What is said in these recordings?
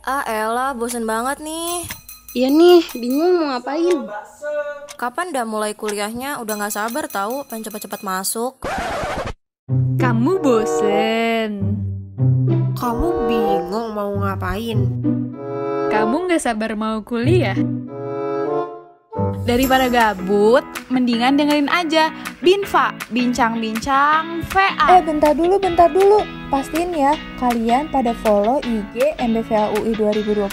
Ah elah, bosen banget nih. Iya nih, bingung mau ngapain. Kapan dah mulai kuliahnya? Udah gak sabar tahu, pengen cepet-cepet masuk. Kamu bosen. Kamu bingung mau ngapain. Kamu gak sabar mau kuliah. Daripada gabut, mendingan dengerin aja Binfa, bincang-bincang VA. Bentar dulu. Pastiin ya, kalian pada follow IG MBVA UI 2020,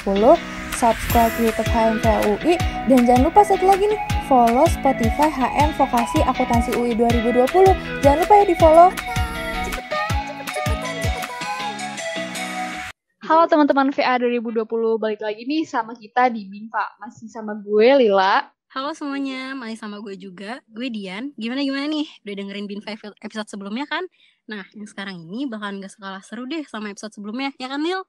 subscribe YouTube HMVA UI, dan jangan lupa satu lagi nih, follow Spotify HM Vokasi Akuntansi UI 2020. Jangan lupa ya di follow. Halo teman-teman VA 2020, balik lagi nih sama kita di Binfa. Masih sama gue, Lila. Halo semuanya, masih sama gue juga, gue Dian. Gimana nih? Udah dengerin Bin 5 episode sebelumnya kan? Nah, yang sekarang ini bakalan gak sekalah seru deh sama episode sebelumnya, ya kan Nil?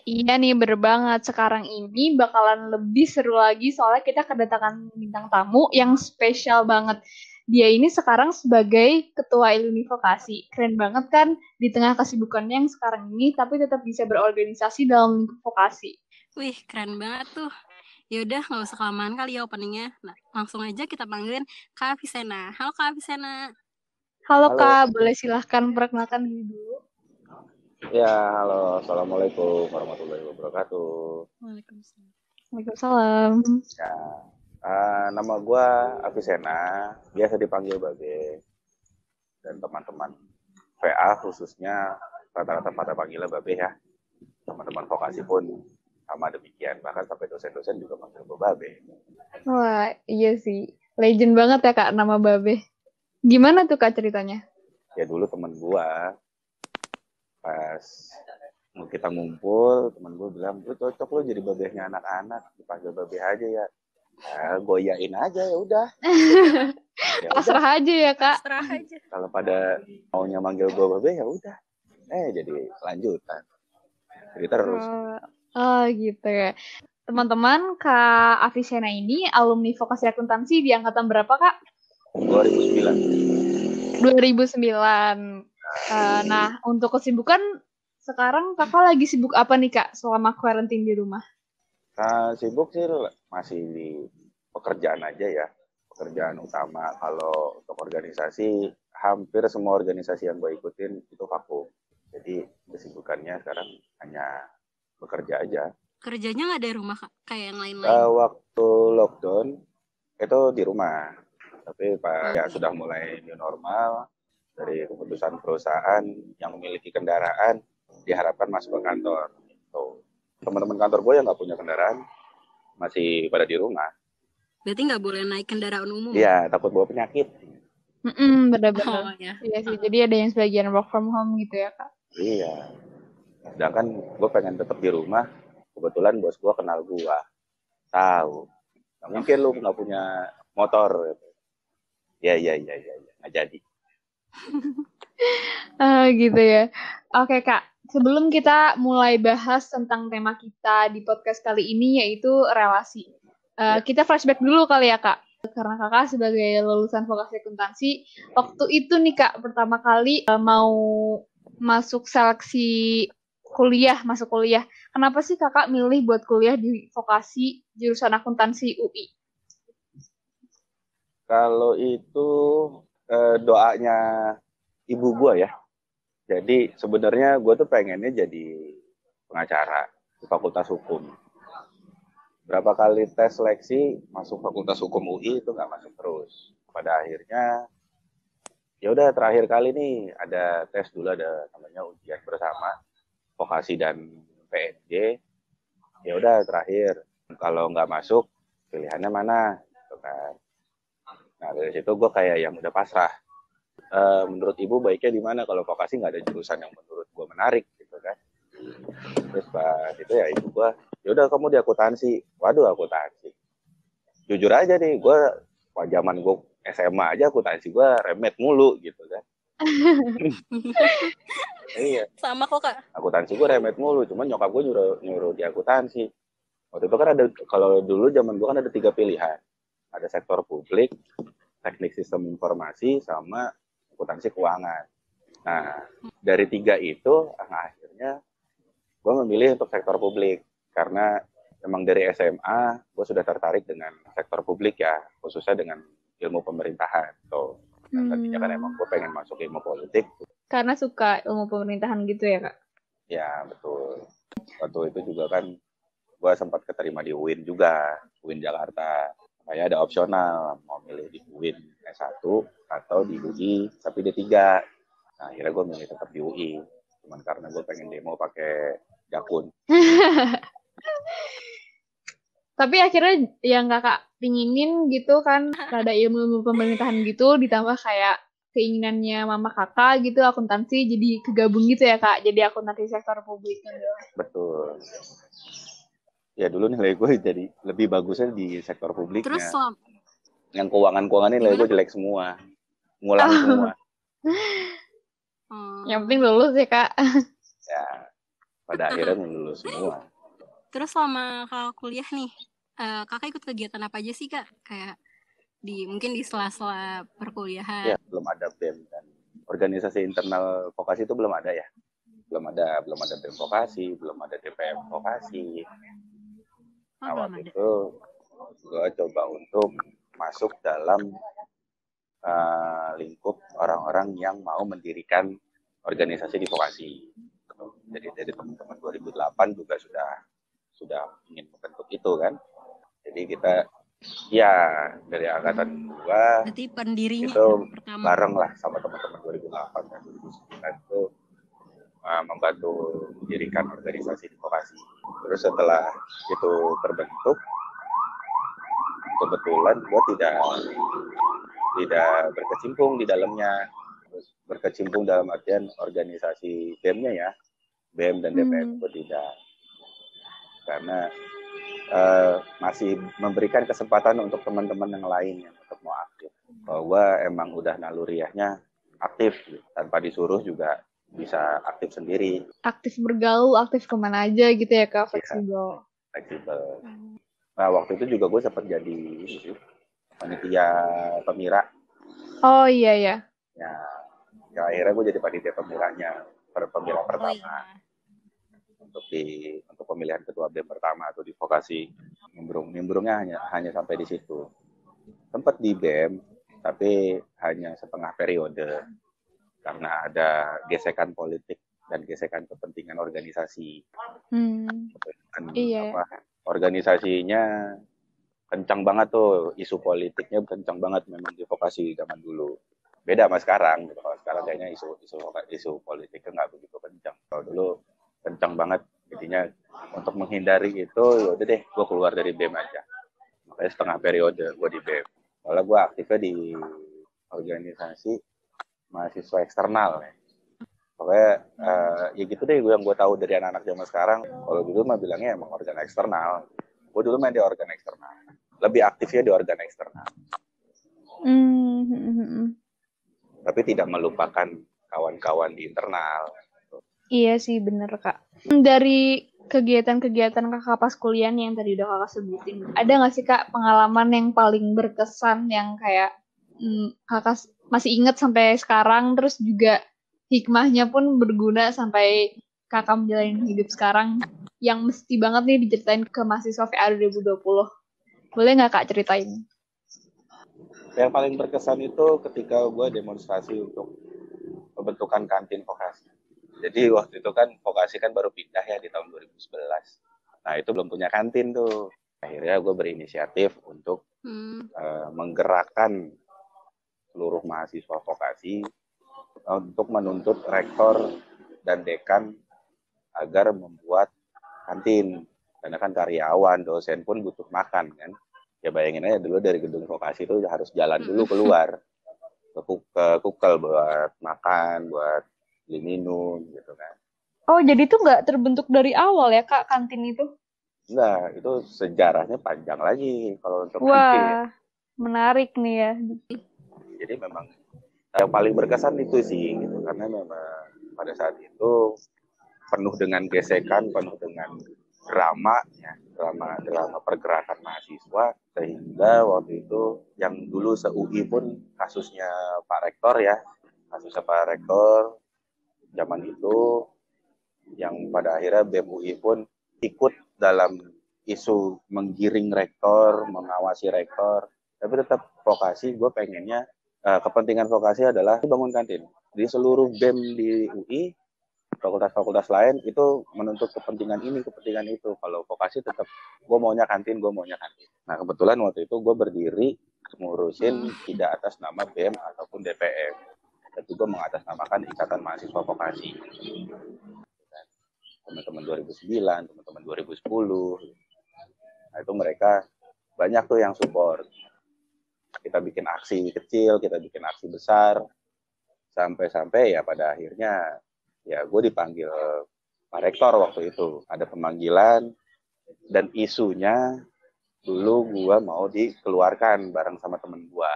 Iya nih, bener banget. Sekarang ini bakalan lebih seru lagi soalnya kita kedatangan bintang tamu yang spesial banget. Dia ini sekarang sebagai ketua Iluni Vokasi. Keren banget kan di tengah kesibukannya yang sekarang ini, tapi tetap bisa berorganisasi dalam lingkup vokasi. Wih, keren banget tuh. Yaudah, gak usah kelamaan kali ya openingnya. Nah, langsung aja kita panggilin Kak Avicenna. Halo Kak Avicenna. Halo Kak, boleh silahkan perkenalkan diri dulu. Ya, halo. Assalamualaikum warahmatullahi wabarakatuh. Waalaikumsalam. Ya, nama gue Avicenna, biasa dipanggil Babe. Dan teman-teman VA khususnya rata-rata pada panggilnya Babe ya. Teman-teman vokasi pun sama demikian. Bahkan sampai dosen-dosen juga panggil gue Babe. Wah, iya sih. Legend banget ya Kak, nama Babe. Gimana tuh Kak ceritanya? Ya dulu teman gue, pas kita ngumpul, teman gue bilang, lu cocok lu jadi babehnya anak-anak, dipanggil Babe aja ya. Goyain aja ya udah. Pasrah aja ya Kak. Serah aja. Kalau pada maunya manggil gue Babe ya udah. Jadi lanjutan. Jadi terus. Oh gitu ya. Teman-teman, Kak Avicenna ini alumni vokasi akuntansi di angkatan berapa Kak? 2009. 2009. Nah, untuk kesibukan sekarang Kakak lagi sibuk apa nih Kak selama quarantine di rumah? Sibuk sih masih di pekerjaan aja ya. Pekerjaan utama. Kalau untuk organisasi, hampir semua organisasi yang gue ikutin itu vakum. Jadi kesibukannya sekarang hanya bekerja aja. Kerjanya nggak dari rumah Kak? Kayak yang lain-lain? Waktu lockdown itu di rumah. Tapi Pak ya sudah mulai new normal, dari keputusan perusahaan yang memiliki kendaraan diharapkan masuk ke kantor. So, teman-teman kantor gue yang nggak punya kendaraan masih pada di rumah. Berarti nggak boleh naik kendaraan umum? Iya, takut bawa penyakit. Bener-bener. Oh, ya. Iya sih, jadi ada yang sebagian work from home gitu ya Kak. Iya. Sedangkan gue pengen tetap di rumah. Kebetulan bos gue kenal gue. Tahu. Nah, mungkin lu nggak punya motor. Ya. Nggak jadi. Gitu ya. Oke Kak, sebelum kita mulai bahas tentang tema kita di podcast kali ini yaitu relasi. Kita flashback dulu kali ya Kak. Karena Kakak sebagai lulusan vokasi akuntansi, waktu itu nih Kak pertama kali mau masuk seleksi masuk kuliah. Kenapa sih Kakak milih buat kuliah di vokasi jurusan akuntansi UI? Kalau itu doanya ibu gue ya. Jadi sebenarnya gue tuh pengennya jadi pengacara di Fakultas Hukum. Berapa kali tes seleksi masuk Fakultas Hukum UI itu nggak masuk terus. Pada akhirnya ya udah terakhir kali nih ada tes dulu, ada namanya ujian bersama vokasi dan PNJ. Ya udah terakhir kalau nggak masuk pilihannya mana gitu kan. Nah dari situ gue kayak yang udah pasrah. Menurut ibu baiknya di mana kalau vokasi nggak ada jurusan yang menurut gue menarik gitu kan. Terus pas itu ya ibu gue, yaudah kamu di akuntansi. Waduh akuntansi. Jujur aja nih, gue zaman gue SMA aja akuntansi gue remet mulu gitu kan. Iya. Sama kok Kak. Akuntansi gue remet mulu, cuman nyokap gue nyuruh di akuntansi. Waktu itu kan ada, kalau dulu zaman gue kan ada 3 pilihan. Ada sektor publik, teknik sistem informasi, sama akuntansi keuangan. Nah, dari 3 itu akhirnya gue memilih untuk sektor publik karena memang dari SMA gue sudah tertarik dengan sektor publik ya, khususnya dengan ilmu pemerintahan. So, tadinya kan emang gue pengen masuk ilmu politik. Karena suka ilmu pemerintahan gitu ya, Kak? Ya, betul. Waktu itu juga kan gue sempat keterima di UIN juga, UIN Jakarta. Kayak ada opsional, mau milih di UIN S1 atau di UI, tapi D3. Nah, akhirnya gue milih tetap di UI. Cuman karena gue pengen demo pakai jakun. Tapi akhirnya yang kakak pinginin gitu kan, ada ilmu pemerintahan gitu, ditambah kayak keinginannya mama kakak gitu, akuntansi, jadi kegabung gitu ya kak, jadi akuntansi sektor publik. Betul. Ya dulu nilai gue jadi lebih bagusnya di sektor publiknya. Terus yang keuangan-keuangan nilai gue jelek semua. Ngulang semua. Yang penting lulus ya kak. Ya, pada akhirnya lulus semua. Terus selama kakak kuliah nih, kakak ikut kegiatan apa aja sih kak? Kayak mungkin di sela-sela perkuliahan. Ya, belum ada BEM dan organisasi internal vokasi itu belum ada ya. Belum ada BEM vokasi, belum ada DPM vokasi. Nah, waktu itu gue coba untuk masuk dalam lingkup orang-orang yang mau mendirikan organisasi di vokasi. Jadi dari teman-teman 2008 juga sudah ingin membentuk itu kan. Jadi kita ya dari angkatan gua berarti pendirinya itu pertama bareng lah sama teman-teman 2008 dan 2009 itu membantu mendirikan organisasi di vokasi. Terus setelah itu terbentuk, kebetulan gua tidak berkecimpung di dalamnya. Berkecimpung dalam artian organisasi BEM-nya ya, BEM dan DPM itu tidak, karena masih memberikan kesempatan untuk teman-teman yang lain yang tetap mau aktif. Kalau gue emang udah naluriahnya aktif, tanpa disuruh juga bisa aktif sendiri. Aktif bergaul, aktif kemana aja gitu ya kak, fleksibel. Fleksibel. Nah waktu itu juga gue sempat jadi panitia pemira. Oh iya ya. Ya akhirnya gue jadi panitia pemiranya, pemira pertama. Untuk pemilihan ketua BEM pertama atau di vokasi, nimbrungnya hanya sampai di situ. Sempat di BEM tapi hanya setengah periode karena ada gesekan politik dan gesekan kepentingan organisasi. Iya. Organisasinya kencang banget tuh, isu politiknya kencang banget memang di vokasi zaman dulu. Beda sama sekarang gitu. Kalau sekarang kayaknya isu politiknya nggak begitu kencang. Kalau dulu kencang banget, jadinya untuk menghindari itu yaudah deh gue keluar dari BEM aja. Makanya setengah periode gue di BEM. Soalnya gue aktifnya di organisasi mahasiswa eksternal ya. Pokoknya ya gitu deh yang gue tahu dari anak-anak zaman sekarang. Kalau dulu mah bilangnya emang organ eksternal. Gue dulu main di organ eksternal. Lebih aktifnya di organ eksternal. Tapi tidak melupakan kawan-kawan di internal. Iya sih bener kak. Dari kegiatan-kegiatan kakak pas kuliah nih yang tadi udah kakak sebutin, ada nggak sih kak pengalaman yang paling berkesan yang kayak kakak masih inget sampai sekarang, terus juga hikmahnya pun berguna sampai kakak menjalani hidup sekarang, yang mesti banget nih diceritain ke mahasiswa VA 2020? Boleh nggak kak ceritain? Yang paling berkesan itu ketika gue demonstrasi untuk pembentukan kantin vokasi. Jadi waktu itu kan vokasi kan baru pindah ya di tahun 2011. Nah itu belum punya kantin tuh. Akhirnya gue berinisiatif untuk menggerakkan seluruh mahasiswa vokasi untuk menuntut rektor dan dekan agar membuat kantin. Karena kan karyawan, dosen pun butuh makan kan. Ya bayangin aja dulu dari gedung vokasi itu harus jalan dulu keluar ke Kukel buat makan, buat beli minum gitu kan. Oh jadi itu nggak terbentuk dari awal ya kak kantin itu? Enggak, itu sejarahnya panjang lagi kalau untuk Wah, kantin. menarik nih ya. Jadi memang yang paling berkesan itu sih gitu, karena memang pada saat itu penuh dengan gesekan, penuh dengan drama pergerakan mahasiswa, sehingga waktu itu yang dulu se-UI pun kasusnya Pak Rektor zaman itu yang pada akhirnya BEM UI pun ikut dalam isu menggiring rektor, mengawasi rektor, tapi tetap vokasi gue pengennya kepentingan vokasi adalah bangun kantin. Di seluruh BEM di UI, fakultas-fakultas lain itu menuntut kepentingan ini, kepentingan itu. Kalau vokasi tetap gue maunya kantin. Nah kebetulan waktu itu gue berdiri ngurusin tidak atas nama BEM ataupun DPM, tapi gue mengatasnamakan Ikatan Mahasiswa Vokasi. Teman-teman 2009, teman-teman 2010, nah itu mereka banyak tuh yang support. Kita bikin aksi kecil, kita bikin aksi besar, sampai-sampai ya pada akhirnya ya gue dipanggil Pak Rektor waktu itu. Ada pemanggilan dan isunya dulu gue mau dikeluarkan bareng sama temen gue.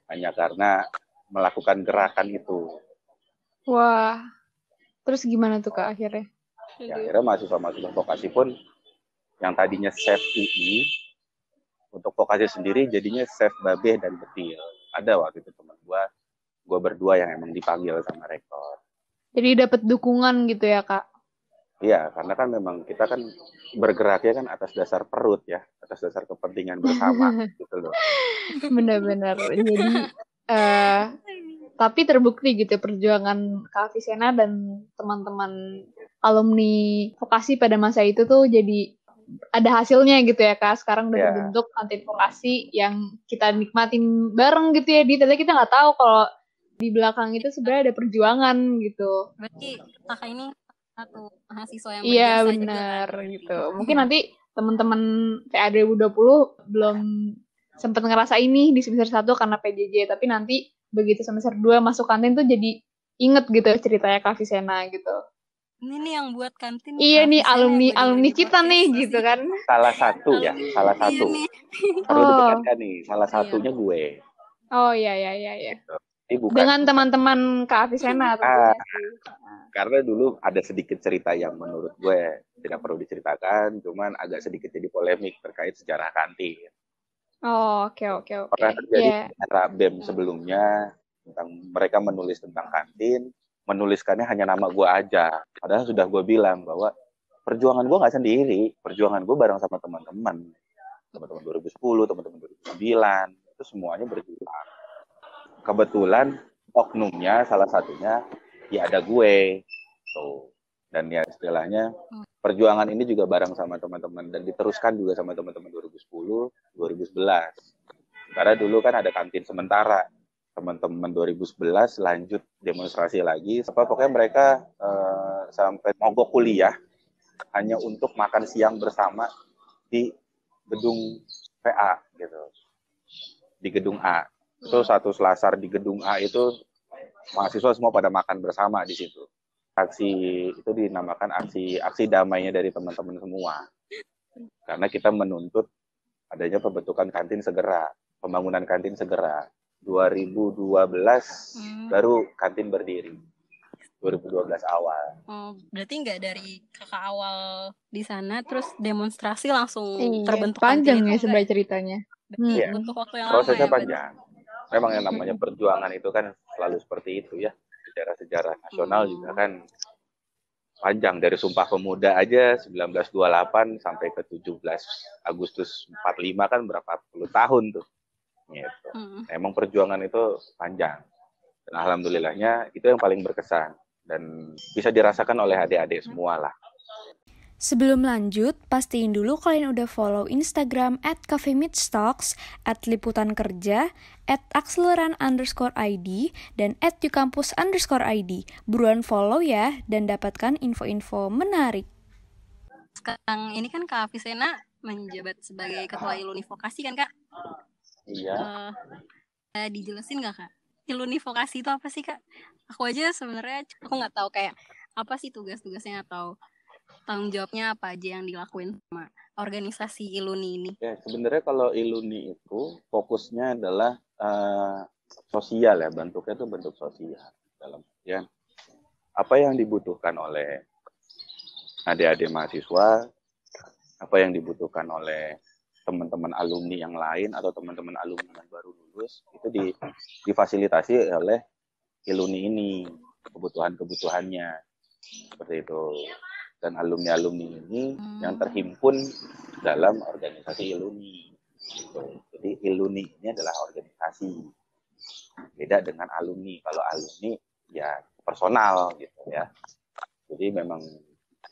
Hanya karena melakukan gerakan itu. Wah, terus gimana tuh Kak akhirnya? Ya, akhirnya mahasiswa-mahasiswa vokasi pun yang tadinya save UI, untuk vokasi sendiri jadinya save Babeh dan Betil. Ada waktu itu teman gue berdua yang emang dipanggil sama rektor. Jadi dapat dukungan gitu ya Kak? Iya, karena kan memang kita kan bergeraknya kan atas dasar perut ya, atas dasar kepentingan bersama gitu loh. Benar-benar. Jadi tapi terbukti gitu perjuangan Kak Avicenna dan teman-teman alumni vokasi pada masa itu tuh jadi ada hasilnya gitu ya Kak. Sekarang udah terbentuk kantin vokasi yang kita nikmatin bareng gitu ya. Tadi kita nggak tahu kalau di belakang itu sebenarnya ada perjuangan gitu. Berarti kakak ini satu mahasiswa yang iya berjasa benar juga, kan? gitu. Mungkin nanti teman-teman TA 2020 belum sempat ngerasa ini di semester 1 karena PJJ, tapi nanti begitu semester 2 masuk kantin tuh jadi inget gitu ceritanya Kak Avicenna gitu. Ini nih yang buat kantin. Iya nih alumni kita nih gitu kan. Salah satu. Iya nih. Perlu ditekankan nih, salah satunya gue. Oh iya. Bukan. Dengan teman-teman Kak Avicenna tentunya sih. Karena dulu ada sedikit cerita yang menurut gue tidak perlu diceritakan, cuman agak sedikit jadi polemik terkait sejarah kantin. Oh, oke. Pernah terjadi acara BEM sebelumnya tentang mereka menulis tentang kantin, menuliskannya hanya nama gue aja. Padahal sudah gue bilang bahwa perjuangan gue nggak sendiri, perjuangan gue bareng sama teman-teman 2010, teman-teman 2009, itu semuanya berjuang. Kebetulan oknumnya salah satunya ya ada gue tuh, dan ya istilahnya perjuangan ini juga bareng sama teman-teman dan diteruskan juga sama teman-teman 2010, 2011. Karena dulu kan ada kantin sementara, teman-teman 2011 lanjut demonstrasi lagi, pokoknya mereka sampai mogok kuliah hanya untuk makan siang bersama di gedung PA gitu, di gedung A. Itu satu selasar di gedung A itu mahasiswa semua pada makan bersama di situ. Aksi itu dinamakan aksi damainya dari teman-teman semua. Karena kita menuntut adanya pembentukan kantin segera, pembangunan kantin segera. 2012 baru kantin berdiri. 2012 awal. Oh, berarti nggak dari kakak awal di sana terus demonstrasi langsung Iya, terbentuk panjang kantin ya itu sebenarnya ceritanya. Berarti butuh waktu yang Prosesnya lama ya. panjang. Memang yang namanya perjuangan itu kan selalu seperti itu ya. Sejarah-sejarah nasional juga kan panjang. Dari Sumpah Pemuda aja 1928 sampai ke 17 Agustus 45 kan berapa puluh tahun tuh. Gitu. Emang perjuangan itu panjang. Dan alhamdulillahnya itu yang paling berkesan. Dan bisa dirasakan oleh adik-adik semua lah. Sebelum lanjut, pastiin dulu kalian udah follow Instagram @cafemeetstalks, @liputankerja, @akseleran_id, dan @yukampus_id. Buruan follow ya, dan dapatkan info-info menarik. Sekarang ini kan Kak Avicenna menjabat sebagai Ketua Iluni Vokasi kan Kak? Iya. Dijelasin nggak Kak? Iluni Vokasi itu apa sih Kak? Aku aja sebenarnya aku nggak tahu kayak apa sih tugas-tugasnya atau tanggung jawabnya apa aja yang dilakuin sama organisasi Iluni ini. Ya, sebenarnya kalau Iluni itu fokusnya adalah sosial ya, bentuknya itu bentuk sosial. Dalam artian apa yang dibutuhkan oleh adik-adik mahasiswa, apa yang dibutuhkan oleh teman-teman alumni yang lain atau teman-teman alumni yang baru lulus, itu difasilitasi oleh Iluni ini, kebutuhan-kebutuhannya. Seperti itu. Dan alumni-alumni ini yang terhimpun dalam organisasi Iluni. Gitu. Jadi Iluni ini adalah organisasi. Beda dengan alumni. Kalau alumni ya personal gitu ya. Jadi memang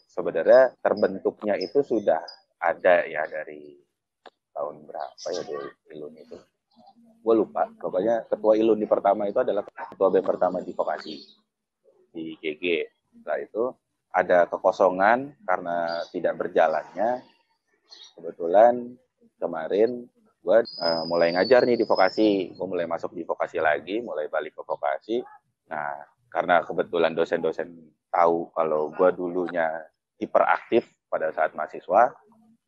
sebenarnya terbentuknya itu sudah ada ya dari tahun berapa ya dari Iluni itu. Gue lupa. Pokoknya ketua Iluni pertama itu adalah ketua BEM pertama di Vokasi di GG. Setelah itu ada kekosongan karena tidak berjalannya. Kebetulan kemarin gue mulai ngajar nih di Vokasi. Gue mulai masuk di Vokasi lagi, mulai balik ke Vokasi. Nah, karena kebetulan dosen-dosen tahu kalau gue dulunya hiperaktif pada saat mahasiswa,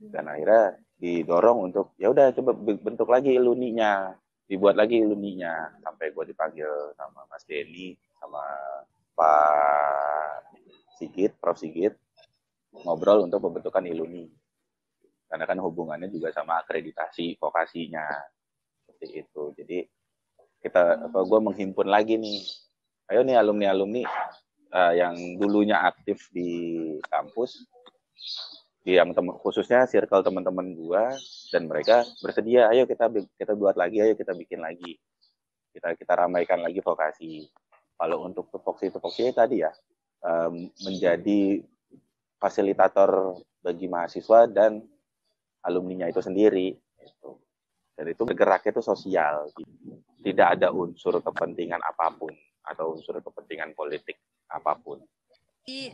dan akhirnya didorong untuk ya udah coba bentuk lagi iluninya, dibuat lagi iluninya, sampai gue dipanggil sama Mas Denny sama Pak Sigit, Prof Sigit, ngobrol untuk pembentukan iluni. Karena kan hubungannya juga sama akreditasi vokasinya. Seperti itu. Jadi gue menghimpun lagi nih. Ayo nih alumni-alumni yang dulunya aktif di kampus, yang khususnya circle teman-teman gue, dan mereka bersedia, ayo kita buat lagi, ayo kita bikin lagi. Kita ramaikan lagi vokasi. Kalau untuk tupoksi tadi ya, menjadi fasilitator bagi mahasiswa dan alumninya itu sendiri. Dan itu bergeraknya itu sosial. Tidak ada unsur kepentingan apapun atau unsur kepentingan politik apapun. Jadi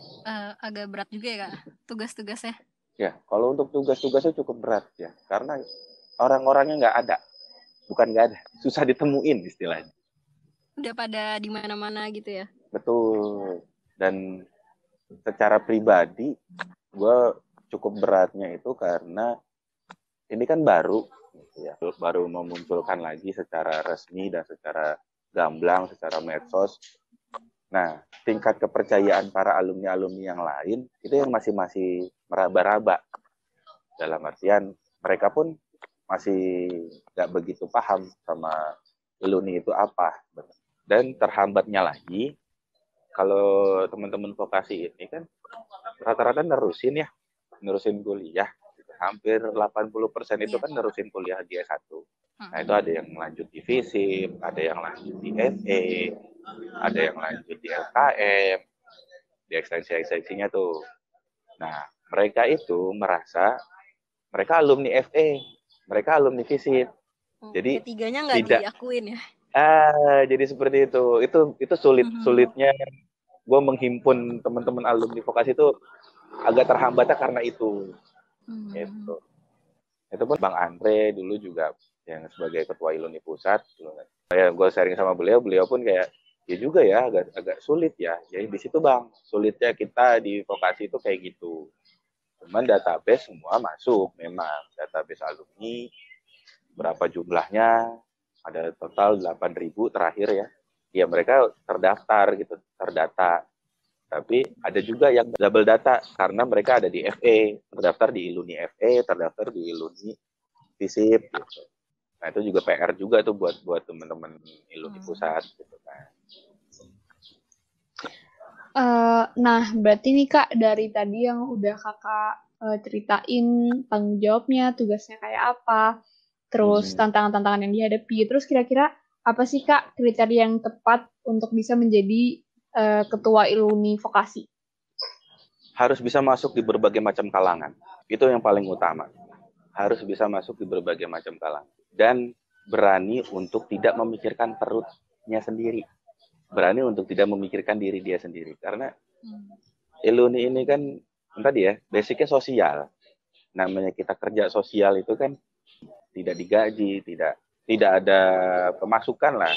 agak berat juga ya Kak, tugas-tugasnya? Ya, kalau untuk tugas-tugasnya cukup berat ya. Karena orang-orangnya nggak ada. Bukan nggak ada, susah ditemuin istilahnya. Udah pada di mana-mana gitu ya? Betul. Dan secara pribadi, gue cukup beratnya itu karena ini kan baru, gitu ya, baru memunculkan lagi secara resmi dan secara gamblang, secara medsos. Nah, tingkat kepercayaan para alumni-alumni yang lain itu yang masih meraba-raba. Dalam artian mereka pun masih nggak begitu paham sama iluni itu apa. Dan terhambatnya lagi, kalau teman-teman vokasi ini kan rata-rata nerusin kuliah. Hampir 80% itu kan nerusin kuliah di S1. Nah, itu ada yang lanjut di FISIP, ada yang lanjut di FE, ada yang lanjut di LKM, di ekstensi-ekstensinya tuh. Nah, mereka itu merasa mereka alumni FE, mereka alumni FISIP. Jadi ketiganya nggak diakuin ya? Jadi seperti itu. Itu sulitnya gue menghimpun teman-teman alumni vokasi itu agak terhambatnya karena itu. Gitu. Itu pun Bang Andre dulu juga yang sebagai ketua Iluni Pusat, ya gue sharing sama beliau pun kayak ya juga ya agak sulit ya. Jadi di situ Bang, sulitnya kita di vokasi itu kayak gitu. Cuman database semua masuk, memang database alumni berapa jumlahnya, ada total 8.000 terakhir ya. Ya mereka terdaftar gitu, terdata. Tapi ada juga yang double data karena mereka ada di FE, terdaftar di Iluni FE, terdaftar di Iluni FISIP gitu. Nah, itu juga PR juga tuh buat teman-teman Iluni Pusat gitu kan. Nah, berarti nih Kak, dari tadi yang udah Kakak ceritain tanggung jawabnya, tugasnya kayak apa, terus tantangan-tantangan yang dihadapi, terus kira-kira apa sih Kak kriteria yang tepat untuk bisa menjadi ketua Iluni Vokasi? Harus bisa masuk di berbagai macam kalangan. Itu yang paling utama. Harus bisa masuk di berbagai macam kalangan. Dan berani untuk tidak memikirkan perutnya sendiri. Berani untuk tidak memikirkan diri dia sendiri. Karena Iluni ini kan tadi ya, basicnya sosial. Namanya kita kerja sosial itu kan tidak digaji, tidak ada pemasukan lah.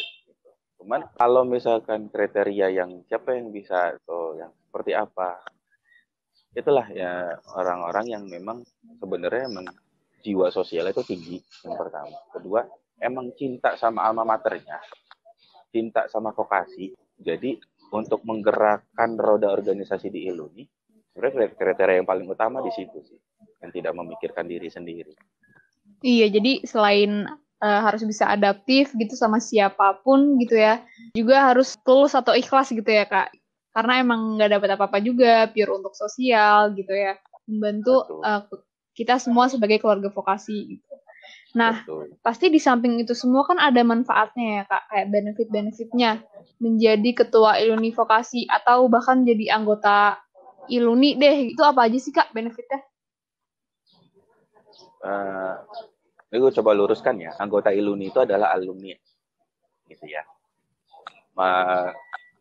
Cuman kalau misalkan kriteria yang siapa yang bisa atau yang seperti apa, itulah ya orang-orang yang memang sebenarnya emang jiwa sosial itu tinggi, yang pertama. Kedua, emang cinta sama alma maternya, cinta sama vokasi. Jadi untuk menggerakkan roda organisasi di Iluni, sebenarnya kriteria yang paling utama di situ sih, yang tidak memikirkan diri sendiri. Iya, jadi selain harus bisa adaptif gitu sama siapapun gitu ya, juga harus tulus atau ikhlas gitu ya Kak. karena emang nggak dapat apa-apa juga, pure untuk sosial gitu ya, membantu kita semua sebagai keluarga vokasi gitu. Nah, pasti di samping itu semua kan ada manfaatnya ya Kak, kayak benefit-benefitnya menjadi ketua Iluni Vokasi atau bahkan jadi anggota Iluni deh, itu apa aja sih Kak benefitnya? Ini gue coba luruskan ya, anggota Iluni itu adalah alumni gitu ya.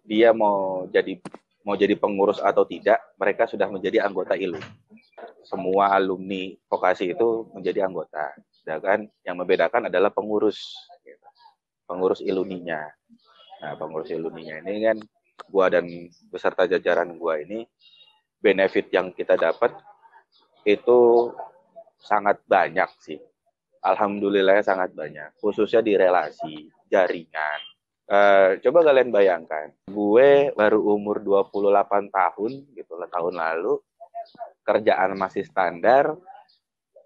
Dia mau jadi pengurus atau tidak, mereka sudah menjadi anggota Iluni. Semua alumni vokasi itu menjadi anggota. Sedangkan yang membedakan adalah pengurus Iluninya. Nah, pengurus Iluninya ini kan gua dan beserta jajaran gua ini, benefit yang kita dapat itu sangat banyak sih. Alhamdulillah sangat banyak, khususnya di relasi, jaringan. Coba kalian bayangkan, gue baru umur 28 tahun gitu lah, tahun lalu, kerjaan masih standar,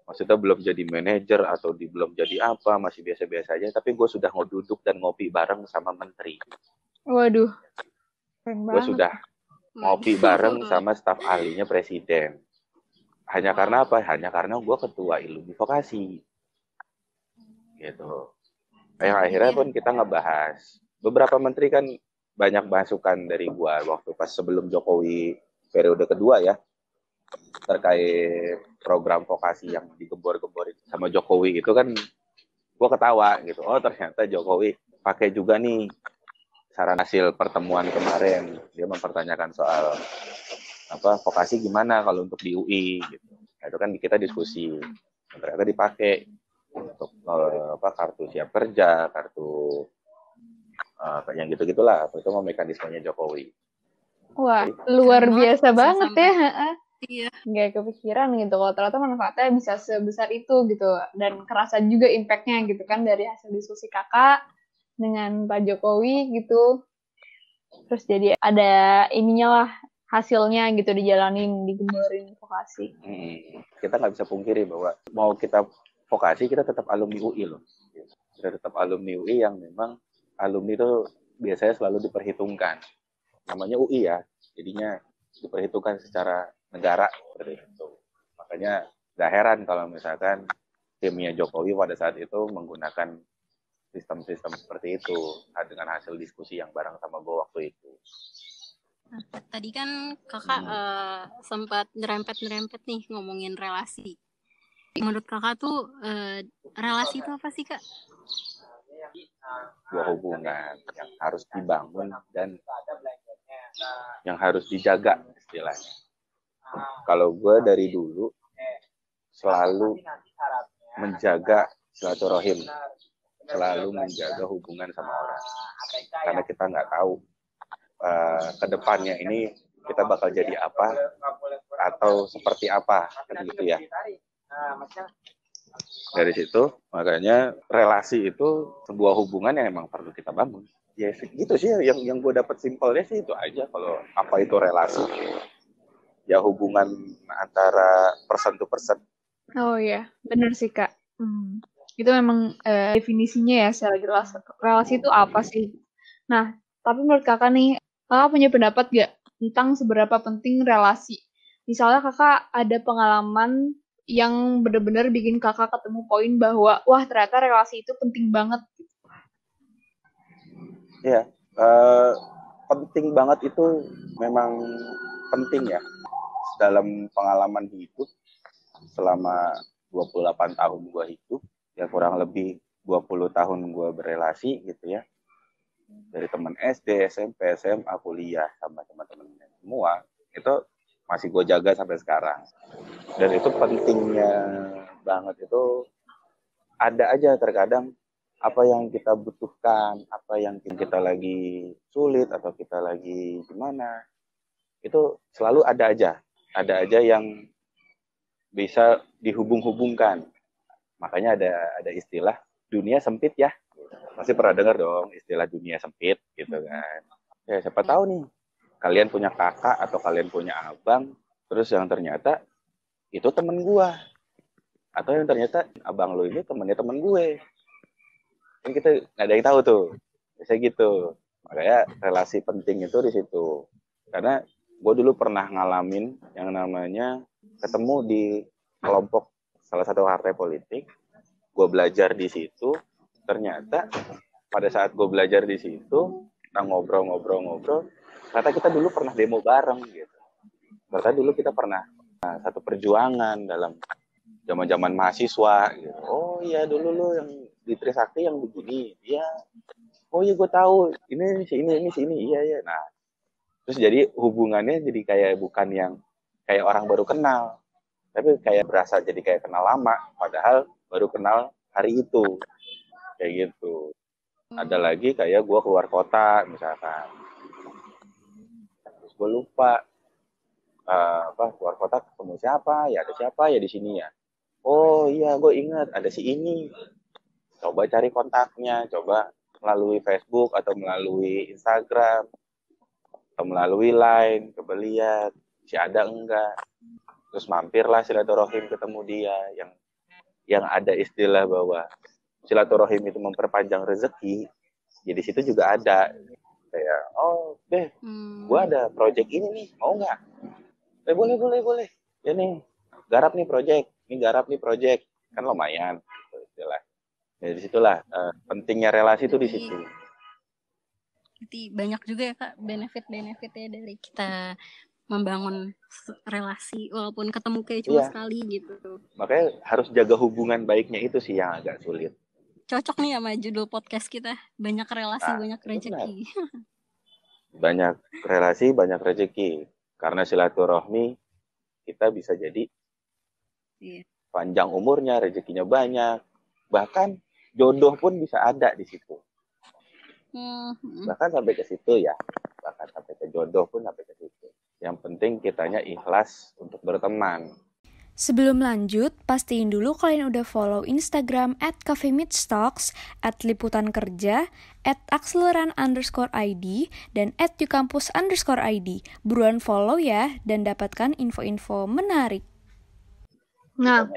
maksudnya belum jadi manajer atau belum jadi apa, masih biasa-biasa aja, tapi gue sudah mau duduk dan ngopi bareng sama menteri. Waduh, gue sudah ngopi bareng sama staf ahlinya presiden. Hanya karena apa? Hanya karena gue ketua Iluni Vokasi. Gitu. Yang akhirnya pun kita ngebahas. Beberapa menteri kan banyak masukan dari gue waktu pas sebelum Jokowi periode kedua ya, terkait program vokasi yang digembor-gemborin sama Jokowi itu kan, gue ketawa gitu. Oh ternyata Jokowi pakai juga nih saran hasil pertemuan kemarin. Dia mempertanyakan soal vokasi gimana kalau untuk di UI gitu. Nah, itu kan kita diskusi. Ternyata dipakai untuk kartu siap kerja, kartu yang gitu-gitulah. Itu mau mekanismenya Jokowi. Wah, luar biasa banget ya. Iya. Nggak kepikiran gitu kalau ternyata manfaatnya bisa sebesar itu gitu, dan kerasa juga impact-nya gitu kan dari hasil diskusi kakak dengan Pak Jokowi gitu. Terus jadi ada ininya lah, hasilnya gitu dijalanin, digemborin vokasi. Kita nggak bisa pungkiri bahwa mau kita vokasi, kita tetap alumni UI loh. Kita tetap alumni UI yang memang alumni itu biasanya selalu diperhitungkan. Namanya UI ya, jadinya diperhitungkan secara negara seperti itu. Makanya gak heran kalau misalkan timnya Jokowi pada saat itu menggunakan sistem-sistem seperti itu dengan hasil diskusi yang bareng sama gue waktu itu. Nah, tadi kan kakak sempat nyerempet nih ngomongin relasi. Menurut kakak tuh relasi itu apa sih Kak? Dua hubungan yang harus dibangun dan yang harus dijaga istilahnya. Kalau gue dari dulu selalu menjaga silaturahim, selalu menjaga hubungan sama orang, karena kita nggak tahu kedepannya ini kita bakal jadi apa atau seperti apa kan gitu ya. Dari situ makanya relasi itu sebuah hubungan yang emang perlu kita bangun. Ya gitu sih yang gue dapat simpelnya sih itu aja. Kalau apa itu relasi, ya hubungan antara person to person. Oh iya, benar sih Kak. Itu memang definisinya ya secara jelas. Relasi itu apa sih? Nah, tapi menurut kakak nih, kakak punya pendapat gak tentang seberapa penting relasi? Misalnya kakak ada pengalaman yang benar-benar bikin kakak ketemu poin bahwa wah ternyata relasi itu penting banget. Iya, penting banget itu memang penting ya. Dalam pengalaman hidup selama 28 tahun gue hidup, ya kurang lebih 20 tahun gue berelasi gitu ya. Dari teman SD, SMP, SMA, kuliah, sama teman-teman semua, itu masih gue jaga sampai sekarang. Dan itu pentingnya banget itu ada aja terkadang apa yang kita butuhkan, apa yang kita lagi sulit atau kita lagi gimana, itu selalu ada aja yang bisa dihubung-hubungkan. Makanya ada istilah dunia sempit ya. Pasti pernah dengar dong istilah dunia sempit gitu kan. Ya siapa tahu nih kalian punya kakak atau kalian punya abang, terus yang ternyata itu temen gua, atau yang ternyata abang lo ini temennya temen gue. Kan kita nggak ada yang tahu tuh, biasanya gitu. Makanya relasi penting itu di situ. Karena gue dulu pernah ngalamin yang namanya ketemu di kelompok salah satu partai politik. Gue belajar di situ, ternyata pada saat gue belajar di situ, kita ngobrol, ternyata kita dulu pernah demo bareng gitu. Ternyata dulu kita pernah satu perjuangan dalam zaman-zaman mahasiswa gitu. Oh iya dulu lo yang di Trisakti yang begini, iya. Oh iya gue tahu, ini si ini, iya. Nah, terus jadi hubungannya jadi kayak bukan yang kayak orang baru kenal, tapi kayak berasa jadi kayak kenal lama, padahal baru kenal hari itu, kayak gitu. Ada lagi kayak gue keluar kota misalkan, terus gue lupa keluar kota ketemu siapa ya, ada siapa ya di sini ya. Oh iya gue ingat ada si ini, coba cari kontaknya, coba melalui Facebook atau melalui Instagram atau melalui Line, coba lihat si ada enggak, terus mampirlah silaturahim ketemu dia, yang ada istilah bahwa silaturahim itu memperpanjang rezeki. Jadi situ juga ada kayak, oh deh, gue ada project ini nih, mau nggak? Boleh. Ya nih, garap nih project, kan lumayan, istilah. Jadi disitulah pentingnya relasi itu di situ. Jadi banyak juga ya Kak benefit-benefitnya dari kita membangun relasi walaupun ketemu kayak cuma sekali gitu. Makanya harus jaga hubungan baiknya itu sih yang agak sulit. Cocok nih sama judul podcast kita, banyak relasi, banyak rezeki. Banyak relasi, banyak rezeki. Karena silaturahmi kita bisa jadi panjang umurnya, rezekinya banyak. Bahkan jodoh pun bisa ada di situ. Bahkan sampai ke situ ya. Bahkan sampai ke jodoh pun sampai ke situ. Yang penting kitanya ikhlas untuk berteman. Sebelum lanjut, pastiin dulu kalian udah follow Instagram @cafemeetstalks, @liputankerja, @akseleran_id, dan @yukampus_id. Buruan follow ya, dan dapatkan info-info menarik. Nah,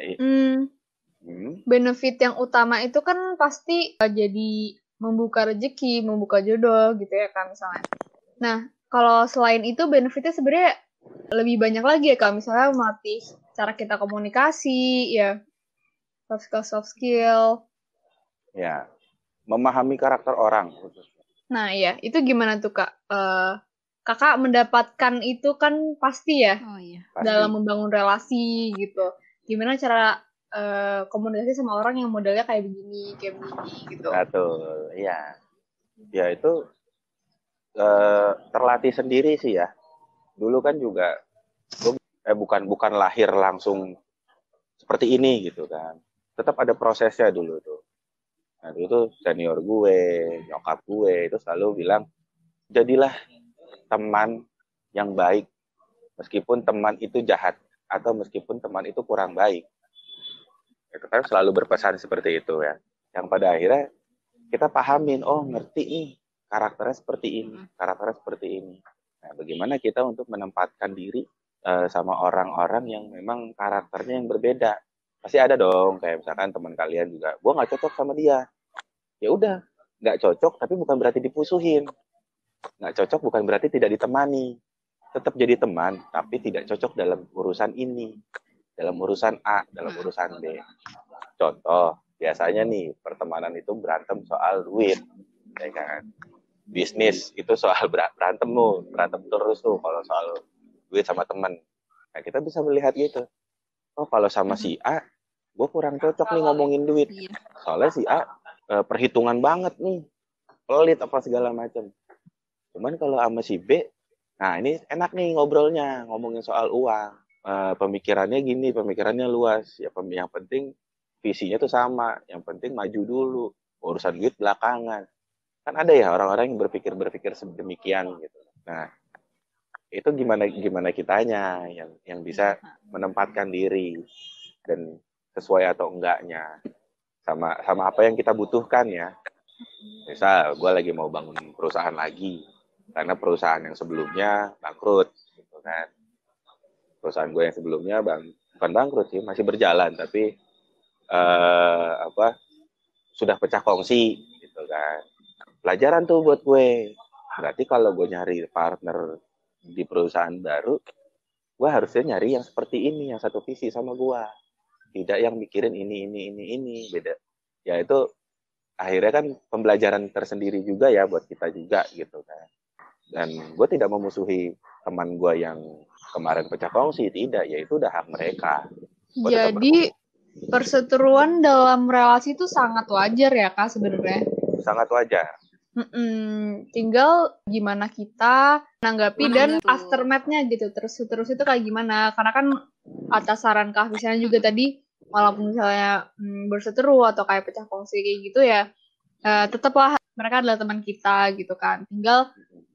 benefit yang utama itu kan pasti jadi membuka rezeki, membuka jodoh gitu ya Kak misalnya. Nah, kalau selain itu benefitnya sebenarnya lebih banyak lagi ya Kak, misalnya melatih cara kita komunikasi, ya soft skill. Ya, memahami karakter orang. Nah ya, itu gimana tuh Kak? Kakak mendapatkan itu kan pasti ya, dalam membangun relasi gitu. Gimana cara komunikasi sama orang yang modelnya kayak begini gitu. Betul, iya. Ya itu terlatih sendiri sih ya. Dulu kan juga bukan lahir langsung seperti ini gitu kan. Tetap ada prosesnya dulu tuh. Nah dulu tuh senior gue, nyokap gue itu selalu bilang, jadilah teman yang baik meskipun teman itu jahat atau meskipun teman itu kurang baik. Itu kan selalu berpesan seperti itu ya. Yang pada akhirnya kita pahamin, oh ngerti nih karakternya seperti ini. Nah, bagaimana kita untuk menempatkan diri sama orang-orang yang memang karakternya yang berbeda. Pasti ada dong, kayak misalkan teman kalian juga, gue nggak cocok sama dia. Ya udah, nggak cocok tapi bukan berarti dipusuhin. Nggak cocok bukan berarti tidak ditemani. Tetap jadi teman, tapi tidak cocok dalam urusan ini. Dalam urusan A, dalam urusan B. Contoh, biasanya nih, pertemanan itu berantem soal duit. Ya kan? Bisnis itu soal berantem terus tuh kalau soal duit sama teman. Nah, kita bisa melihat gitu. Oh, kalau sama si A, gue kurang cocok nih ngomongin duit. Soalnya si A perhitungan banget nih. Pelit apa segala macam. Cuman kalau sama si B, nah ini enak nih ngobrolnya, ngomongin soal uang. Pemikirannya gini, pemikirannya luas. Ya, yang penting visinya tuh sama. Yang penting maju dulu. Urusan duit belakangan. Kan ada ya orang-orang yang berpikir sedemikian gitu. Nah, itu gimana kitanya yang bisa menempatkan diri dan sesuai atau enggaknya sama apa yang kita butuhkan ya. Misal gue lagi mau bangun perusahaan lagi karena perusahaan yang sebelumnya bangkrut gitu kan. Perusahaan gue yang sebelumnya bukan bangkrut sih, masih berjalan tapi sudah pecah kongsi gitu kan. Pelajaran tuh buat gue. Berarti kalau gue nyari partner di perusahaan baru, gue harusnya nyari yang seperti ini, yang satu visi sama gue. Tidak yang mikirin ini, beda. Ya itu akhirnya kan pembelajaran tersendiri juga ya buat kita juga gitu kan. Dan gue tidak memusuhi teman gue yang kemarin pecah kongsi, tidak, ya itu udah hak mereka. Jadi perseteruan dalam relasi itu sangat wajar ya Kak sebenarnya. Sangat wajar. Tinggal gimana kita menanggapi dan aftermath-nya gitu. Terus itu kayak gimana? Karena kan atas saran Kak misalnya juga tadi, walaupun misalnya berseteru atau kayak pecah kongsi kayak gitu ya, tetaplah mereka adalah teman kita gitu kan. Tinggal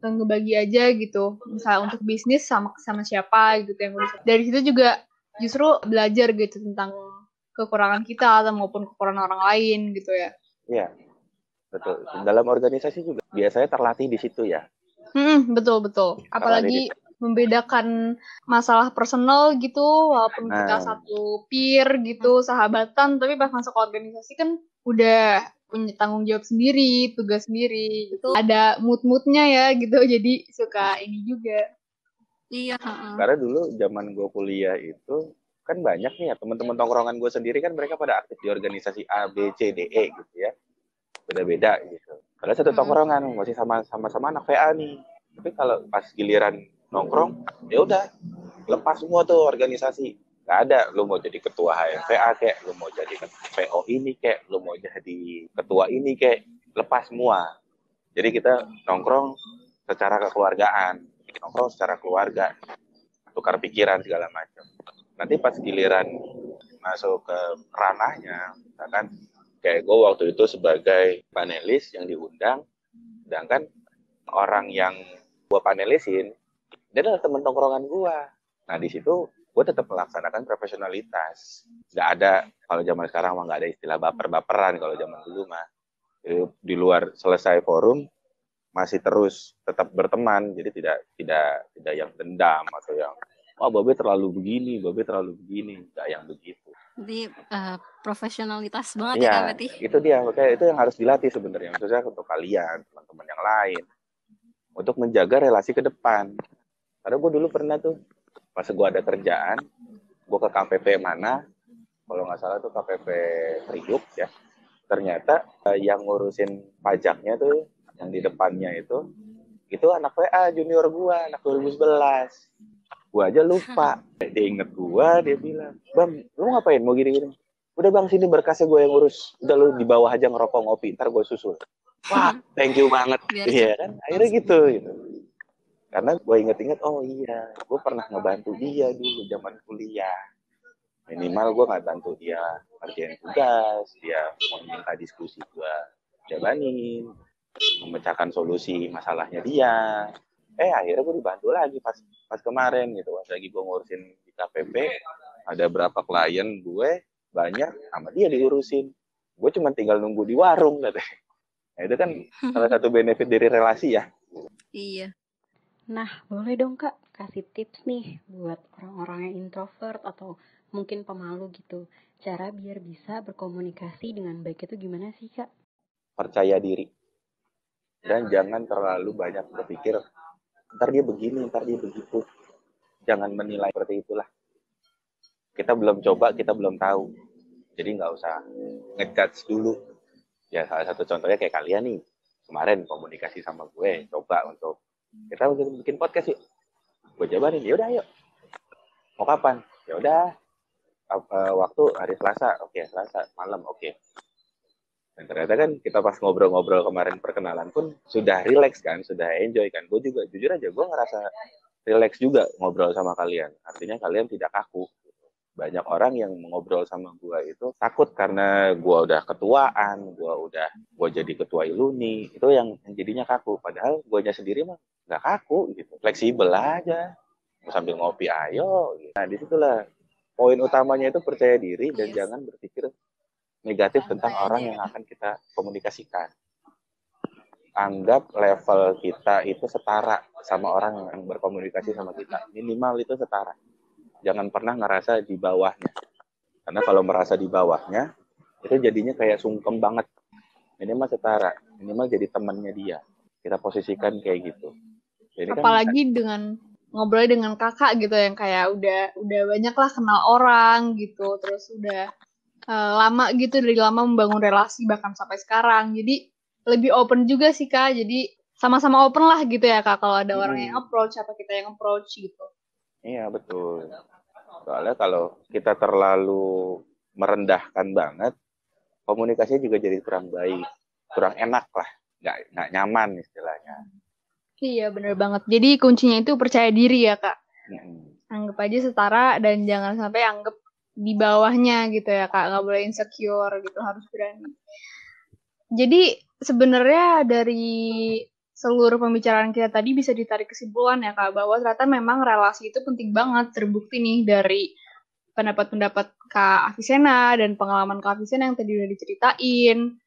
ngebagi aja gitu. Misalnya untuk bisnis sama siapa gitu yang udah. Dari situ juga justru belajar gitu tentang kekurangan kita atau maupun kekurangan orang lain gitu ya. Iya. Betul. Dalam organisasi juga biasanya terlatih di situ ya. Betul. Apalagi membedakan masalah personal gitu, walaupun kita satu peer gitu, sahabatan, tapi pas masuk organisasi kan udah punya tanggung jawab sendiri, tugas sendiri gitu. Ada mood-moodnya ya gitu, jadi suka ini juga. Iya. Karena dulu zaman gue kuliah itu kan banyak nih ya teman-teman tongkrongan gue sendiri kan mereka pada aktif di organisasi A, B, C, D, E gitu ya. Beda-beda gitu. Kalau satu tongkrongan masih sama-sama anak VA nih. Tapi kalau pas giliran nongkrong, ya udah lepas semua tuh organisasi. Gak ada, lu mau jadi ketua HMVA kayak, lu mau jadi PO ini kayak, lu mau jadi ketua ini kayak, lepas semua. Jadi kita nongkrong secara kekeluargaan, nongkrong secara keluarga, tukar pikiran segala macam. Nanti pas giliran masuk ke ranahnya, misalkan kayak gue waktu itu sebagai panelis yang diundang, sedangkan orang yang gue panelisin, dia adalah teman tongkrongan gue. Nah di situ gue tetap melaksanakan profesionalitas. Nggak ada, kalau zaman sekarang mah nggak ada istilah baper-baperan, kalau zaman dulu mah. Di luar selesai forum, masih terus tetap berteman, jadi tidak yang dendam atau yang Babe terlalu begini, nggak yang begitu. Jadi profesionalitas banget ya Kak Betty. Itu dia, makanya itu yang harus dilatih sebenarnya, khususnya untuk kalian, teman-teman yang lain, untuk menjaga relasi ke depan. Karena gue dulu pernah tuh, pas gue ada kerjaan, gue ke KPP mana, kalau nggak salah tuh KPP Priuk ya, ternyata yang ngurusin pajaknya tuh, yang di depannya itu anak WA junior gue, anak 2011. Gue aja lupa. Dia inget gue, dia bilang, Bang, lu ngapain mau gini-gini? Udah Bang, sini berkasnya gue yang ngurus. Udah lu di bawah aja ngerokok ngopi, ntar gue susul. Wah, thank you banget. Iya kan, akhirnya gitu. Karena gue inget-inget, oh iya, gue pernah ngebantu dia dulu zaman kuliah. Minimal gue nggak bantu dia ngerjain tugas, dia mau minta diskusi gue jabanin, memecahkan solusi masalahnya dia. Akhirnya gue dibantu lagi pas kemarin gitu. Pas lagi gue ngurusin di KPP, ada berapa klien gue, banyak, sama dia diurusin. Gue cuma tinggal nunggu di warung katanya. Nah, itu kan salah satu benefit dari relasi ya. Iya. Nah, boleh dong Kak, kasih tips nih buat orang-orang yang introvert atau mungkin pemalu gitu. Cara biar bisa berkomunikasi dengan baik itu gimana sih Kak? Percaya diri. Dan jangan terlalu banyak berpikir, ntar dia begini, ntar dia begitu. Jangan menilai seperti itulah. Kita belum coba, kita belum tahu. Jadi nggak usah ngejudge dulu. Ya salah satu contohnya kayak kalian nih. Kemarin komunikasi sama gue, coba untuk kita bikin podcast yuk. Gue jabarin, yaudah yuk. Mau kapan? Yaudah. Waktu hari Selasa, oke, Selasa malam, oke. Dan ternyata kan kita pas ngobrol-ngobrol kemarin perkenalan pun sudah relax kan, sudah enjoy kan. Gue juga jujur aja gue ngerasa relax juga ngobrol sama kalian. Artinya kalian tidak kaku. Banyak orang yang ngobrol sama gue itu takut karena gue udah ketuaan, gue jadi ketua Iluni, itu yang jadinya kaku. Padahal guanya sendiri mah nggak kaku gitu, fleksibel aja. Mau sambil ngopi ayo. Gitu. Nah disitulah poin utamanya itu percaya diri dan jangan berpikir negatif tentang orang yang akan kita komunikasikan. Anggap level kita itu setara sama orang yang berkomunikasi sama kita. Minimal itu setara. Jangan pernah ngerasa di bawahnya. Karena kalau merasa di bawahnya, itu jadinya kayak sungkem banget. Minimal setara. Minimal jadi temannya dia. Kita posisikan kayak gitu. Jadi apalagi kan, dengan ngobrol dengan kakak gitu yang kayak udah banyak lah kenal orang gitu, terus udah lama gitu, dari lama membangun relasi bahkan sampai sekarang. Jadi lebih open juga sih Kak, jadi sama-sama open lah gitu ya Kak, kalau ada orang yang approach apa kita yang approach gitu. Iya betul. Soalnya kalau kita terlalu merendahkan banget, komunikasinya juga jadi kurang baik, kurang enak lah, nggak nyaman istilahnya. Iya bener banget. Jadi kuncinya itu percaya diri ya Kak. Mm-mm. Anggap aja setara dan jangan sampai anggap di bawahnya gitu ya Kak. Nggak boleh insecure gitu, harus berani. Jadi sebenarnya dari seluruh pembicaraan kita tadi bisa ditarik kesimpulan ya Kak, bahwa ternyata memang relasi itu penting banget. Terbukti nih dari pendapat-pendapat Kak Avicenna dan pengalaman Kak Avicenna yang tadi udah diceritain,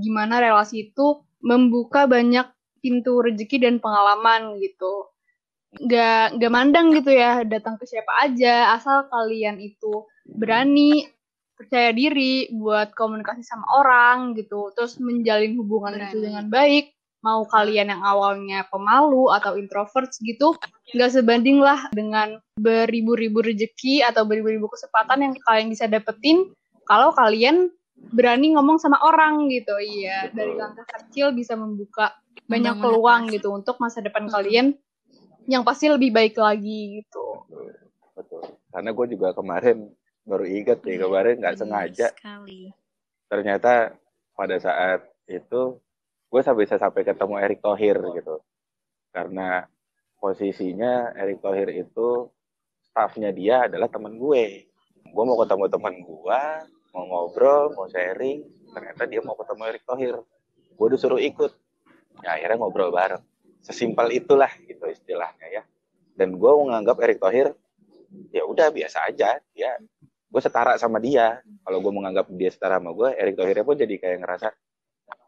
gimana relasi itu membuka banyak pintu rezeki dan pengalaman gitu. Nggak mandang gitu ya, datang ke siapa aja, asal kalian itu berani, percaya diri buat komunikasi sama orang gitu, terus menjalin hubungan itu Berani. dengan baik. Mau kalian yang awalnya pemalu atau introverts gitu, nggak sebanding lah dengan beribu-ribu rezeki atau beribu-ribu kesempatan yang kalian bisa dapetin kalau kalian berani ngomong sama orang gitu. Iya, dari langkah kecil bisa membuka banyak Membangun peluang relasi. gitu untuk masa depan kalian yang pasti lebih baik lagi gitu. Betul. Karena gue juga kemarin baru ingat nih, kemarin nggak Benar sengaja. sekali. Ternyata pada saat itu gue bisa sampai ketemu Erick Thohir gitu. Karena posisinya Erick Thohir itu staffnya dia adalah teman gue. Gue mau ketemu teman gue, mau ngobrol, mau sharing. Ternyata dia mau ketemu Erick Thohir. Gue disuruh ikut. Ya akhirnya ngobrol bareng. Sesimpel itulah gitu istilahnya ya. Dan gue menganggap Erick Thohir ya udah biasa aja. Gue setara sama dia. Kalau gue menganggap dia setara sama gue, Erick Thohirnya pun jadi kayak ngerasa,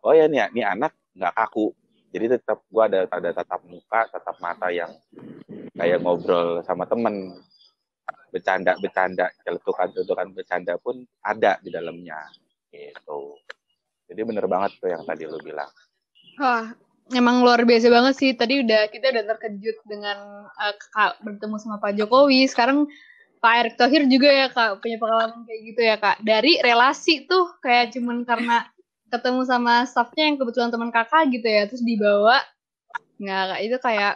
oh ya nih anak nggak kaku. Jadi tetap gue ada tatap muka, tatap mata yang kayak ngobrol sama temen, bercanda, celetukan bercanda pun ada di dalamnya. Gitu. Jadi bener banget tuh yang tadi lu bilang. Wah, emang luar biasa banget sih. Tadi kita udah terkejut dengan Kak bertemu sama Pak Jokowi. Sekarang Pak Erick Thohir juga ya Kak, punya pengalaman kayak gitu ya Kak. Dari relasi tuh kayak cuman karena ketemu sama staffnya yang kebetulan teman kakak gitu ya, terus dibawa. Nggak, Kak, itu kayak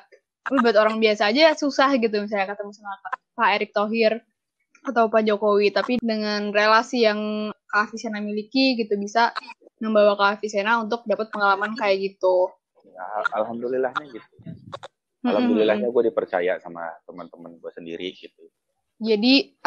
buat orang biasa aja susah gitu misalnya ketemu sama Pak Erick Thohir atau Pak Jokowi. Tapi dengan relasi yang Kak Avicenna miliki gitu bisa membawa Kak Avicenna untuk dapat pengalaman kayak gitu. Alhamdulillahnya gitu. Alhamdulillahnya gue dipercaya sama teman-teman gue sendiri gitu. Jadi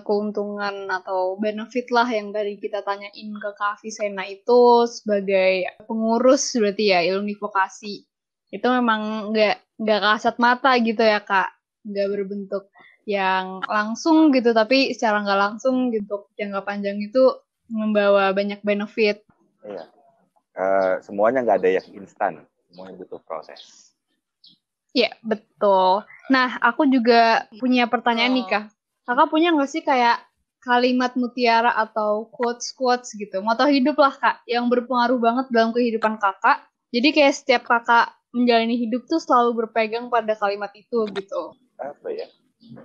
keuntungan atau benefit lah yang tadi kita tanyain ke Kak Avicenna itu sebagai pengurus berarti ya ilmu vokasi. Itu memang nggak kasat mata gitu ya Kak, nggak berbentuk yang langsung gitu, tapi secara nggak langsung gitu jangka panjang itu membawa banyak benefit. Iya. Semuanya nggak ada yang instan, semuanya butuh proses. Iya, betul. Nah, aku juga punya pertanyaan nih, Kak. Kakak punya nggak sih kayak kalimat mutiara atau quotes-quotes gitu, moto hidup lah, Kak, yang berpengaruh banget dalam kehidupan kakak. Jadi kayak setiap kakak menjalani hidup tuh selalu berpegang pada kalimat itu gitu. Apa ya?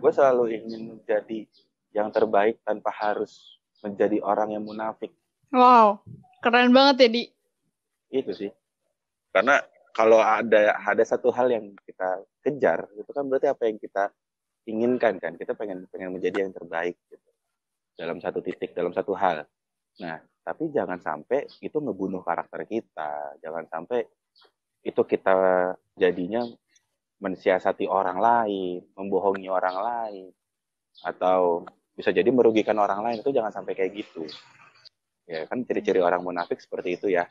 Gue selalu ingin menjadi yang terbaik tanpa harus menjadi orang yang munafik. Wow, keren banget ya, Di. Itu sih. Karena kalau ada satu hal yang kita kejar, itu kan berarti apa yang kita inginkan kan. Kita pengen menjadi yang terbaik gitu. Dalam satu titik, dalam satu hal. Nah, tapi jangan sampai itu ngebunuh karakter kita. Jangan sampai itu kita jadinya mensiasati orang lain, membohongi orang lain, atau bisa jadi merugikan orang lain. Itu jangan sampai kayak gitu. Ya kan ciri-ciri orang munafik seperti itu ya.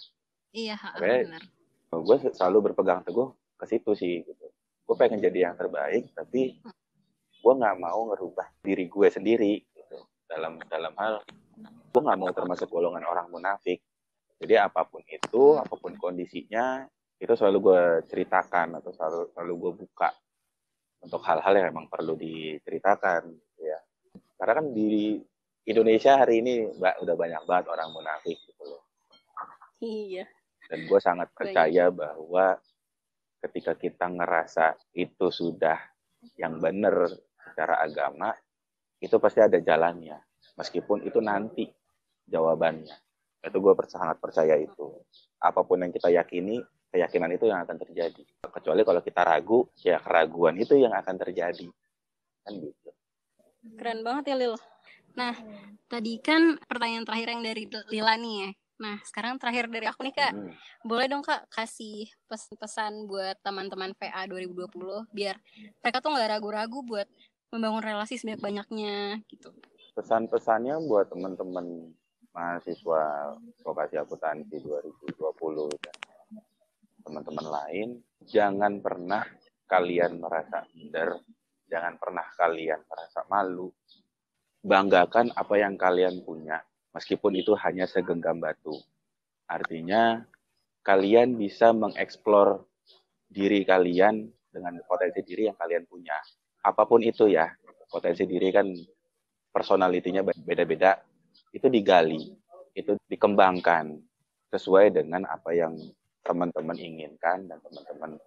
Iya, Makanya benar. gue selalu berpegang teguh ke situ sih gitu. Gue pengen jadi yang terbaik, tapi gue nggak mau ngerubah diri gue sendiri gitu. Dalam hal gue nggak mau termasuk golongan orang munafik. Jadi apapun itu, apapun kondisinya, itu selalu gue ceritakan atau selalu gue buka untuk hal-hal yang memang perlu diceritakan ya. Karena kan di Indonesia hari ini udah banyak banget orang munafik gitu loh. Iya. Dan gue sangat percaya bahwa ketika kita ngerasa itu sudah yang benar secara agama, itu pasti ada jalannya. Meskipun itu nanti jawabannya. Itu gue sangat percaya itu. Apapun yang kita yakini, keyakinan itu yang akan terjadi. Kecuali kalau kita ragu, ya keraguan itu yang akan terjadi. Kan gitu. Keren banget ya Lil. Nah, tadi kan pertanyaan terakhir yang dari Lila nih ya. Nah, sekarang terakhir dari aku nih Kak. Boleh dong Kak kasih pesan-pesan buat teman-teman VA 2020 biar mereka tuh gak ragu-ragu buat membangun relasi sebanyak-banyaknya gitu. Pesan-pesannya buat teman-teman mahasiswa vokasi akuntansi 2020 dan teman-teman lain, jangan pernah kalian merasa minder, jangan pernah kalian merasa malu. Banggakan apa yang kalian punya, meskipun itu hanya segenggam batu. Artinya, kalian bisa mengeksplor diri kalian dengan potensi diri yang kalian punya. Apapun itu ya, potensi diri kan personalitinya beda-beda, itu digali, itu dikembangkan sesuai dengan apa yang teman-teman inginkan dan teman-teman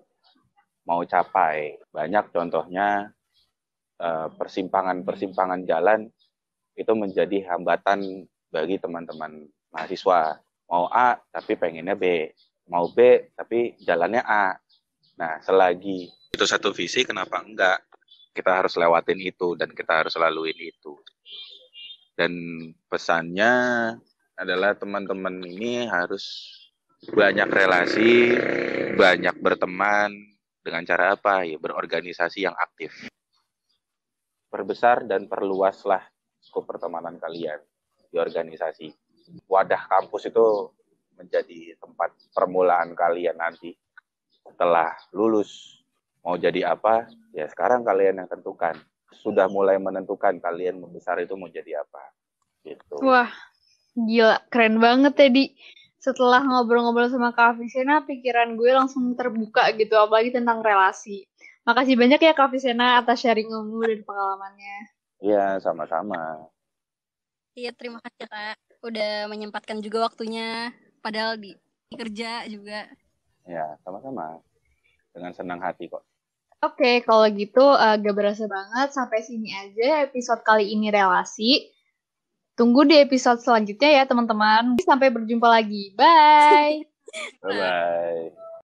mau capai. Banyak contohnya persimpangan-persimpangan jalan itu menjadi hambatan bagi teman-teman mahasiswa. Mau A tapi pengennya B, mau B tapi jalannya A. Nah, selagi itu satu visi, kenapa enggak? Kita harus lewatin itu dan kita harus laluin itu. Dan pesannya adalah teman-teman ini harus banyak relasi, banyak berteman. Dengan cara apa? Ya berorganisasi yang aktif. Perbesar dan perluaslah skop pertemanan kalian di organisasi. Wadah kampus itu menjadi tempat permulaan kalian nanti. Setelah lulus, mau jadi apa? Ya sekarang kalian yang tentukan. Sudah mulai menentukan kalian membesar itu mau jadi apa. Gitu. Wah, gila. Keren banget tadi. Setelah ngobrol-ngobrol sama Kak Afisena, pikiran gue langsung terbuka gitu, apalagi tentang relasi. Makasih banyak ya Kak Afisena atas sharing ilmu dan pengalamannya. Iya, sama-sama. Iya, terima kasih Kak. Udah menyempatkan juga waktunya, padahal di kerja juga. Ya, sama-sama. Dengan senang hati kok. Oke, kalau gitu gak berasa banget. Sampai sini aja episode kali ini relasi. Tunggu di episode selanjutnya ya teman-teman. Sampai berjumpa lagi. Bye! Bye-bye.